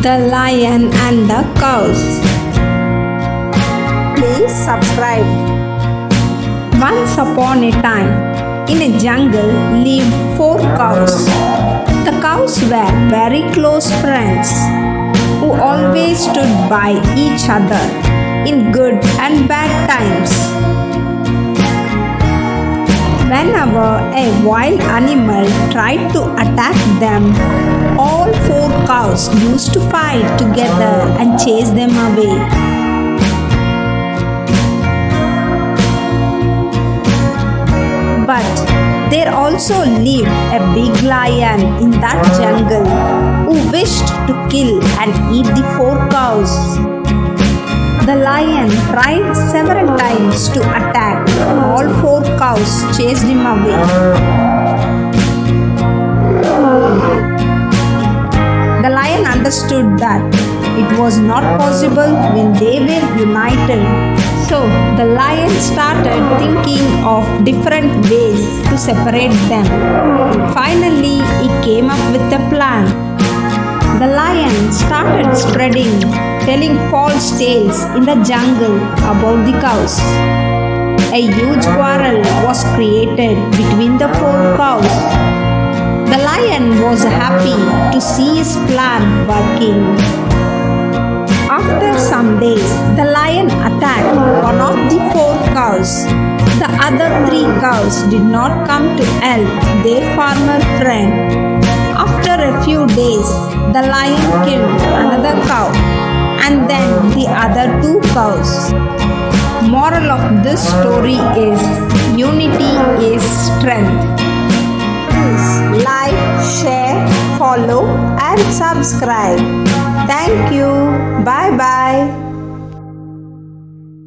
The Lion and the Cows. Please subscribe. Once upon a time, in a jungle lived four cows. The cows were very close friends who always stood by each other in good and bad times. Whenever a wild animal tried to attack them, all four cows used to fight together and chase them away. But there also lived a big lion in that jungle who wished to kill and eat the four cows. The lion tried several times to attack. All four cows chased him away. The lion understood that it was not possible when they were united. So the lion started thinking of different ways to separate them. Finally, he came up with a plan. The lion started spreading, telling false tales in the jungle about the cows. A huge quarrel was created between the four cows. The lion was happy to see his plan working. After some days, the lion attacked one of the four cows. The other three cows did not come to help their farmer friend. After a few days, the lion killed another cow and then the other two cows. Moral of this story is unity is strength. Please like, share, follow and subscribe. Thank you. Bye bye.